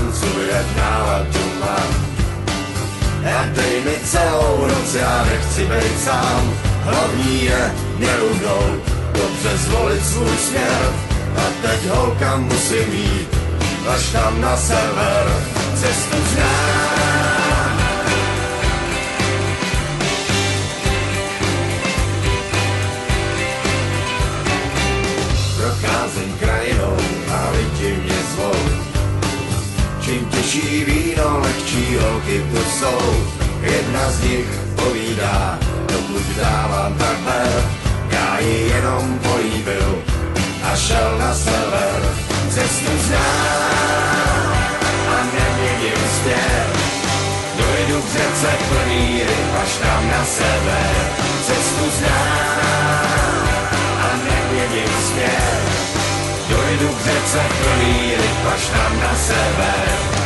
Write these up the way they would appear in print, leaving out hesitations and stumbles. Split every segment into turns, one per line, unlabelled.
tancujet náladu mám. A dej mi celou noc, já nechci být sám. Hlavní je nerovnou, dobře zvolit svůj směr. A teď holka musím jít, až tam na sever, cestu znám. Procházím krajinou a lidi mě zvou. Čím těžší víno, lehčí holky tu jsou. Jedna z nich povídá, dokud dávám tak ber. Já ji jenom políbil a šel na sever. Cestu znám a neměním směr. Dojdu k řece plný ryb až tam na sever. Cestu znám a neměním směr. Dojdu k řece plný ryb až tam na sever.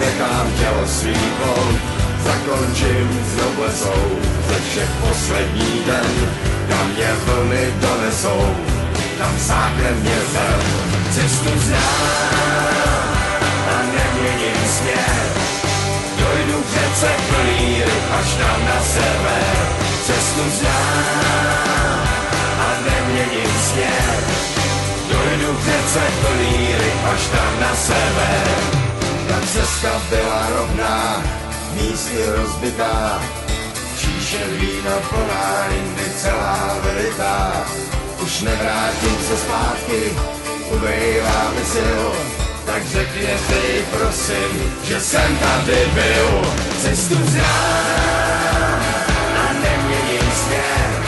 Nechám tělo svítlo, zakončím s noblesou ze všech poslední den, kam mě vlny donesou, tam sáhne mě zem. Cestu znám a neměním směr, dojdu k řece plný ryb až tam na sever. Cestu znám a neměním směr, dojdu k řece plný ryb až tam na sever. Ta cesta byla rovná, místy rozbitá, číše vína plná, jindy celá vylitá. Už nevrátím se zpátky, ubejvá mi sil, tak řekněte prosím, že jsem tady byl. Cestu znám a neměním směr,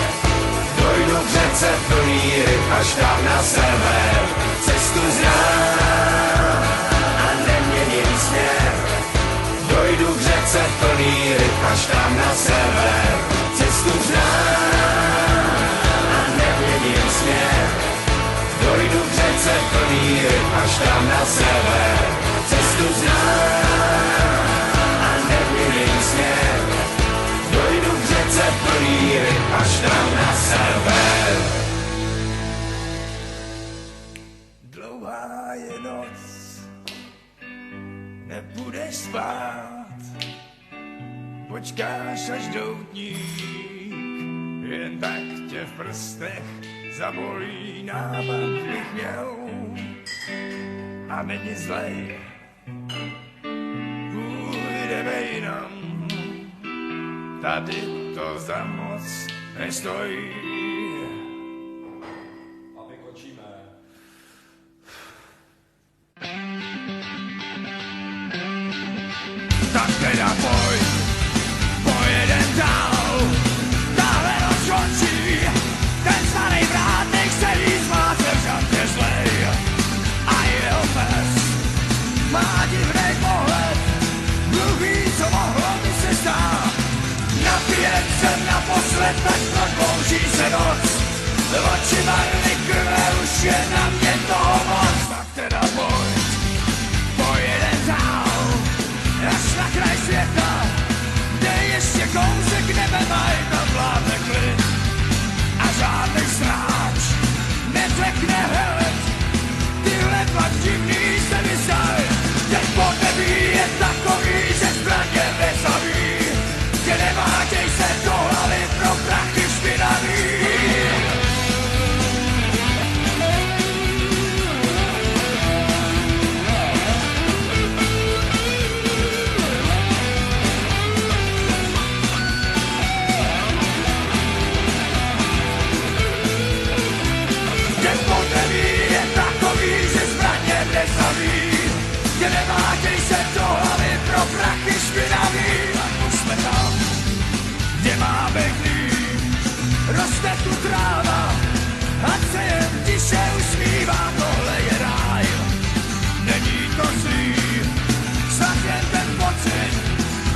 dojdu k řece plný ryb až tam na sever. Cestu znám a neměním směr, dojdu k řece plný ryb až tam na sever. Cestu znám a neměním směr, dojdu k řece plný ryb až tam na sever. Cestu znám a neměním směr, dojdu k řece plný ryb až tam na sever. Dlouhá je noc, nebudeš spát, počkáš až doutník, jen tak tě v prstech zabolí nápad bych měl. A není zlej, půjdeme jinam, tady to za moc nestojí.
A vykočíme.
Tak teda pojedem dál, dále noc končí, ten zvanej vrátnik sedí zmáte v žantě zlej. A jeho pes má divnej pohled, mluví, co mohlo by se stát. Napijem se naposled, tak prodlouží se noc, oči barvy krve už je na mě toho moc. Tak teda pojedem dál, až na kraj světa, kde ještě kousek nebe mají, tam vládne klid a žádnej stráč neřekne heled. Tyhle dva divný se mi zdaj, ten podnebí je takový, že zbraně nezaví, že neváděj se do hlavy pro prachy špinavý. Že neváděj se do hlavy pro prachy špinavý. Tak už jsme tam, kde máme klín, roste tu tráva a se jen tiše usmívá, tohle je ráj. Není to zlý, snad jen ten pocit,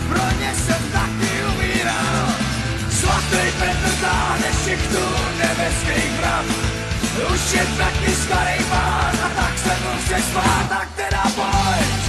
pro ně jsem taky umíral. Svatý nešichtu nebeských vrat. Už je taky starý pán a tak se musí spát, tak teda boj.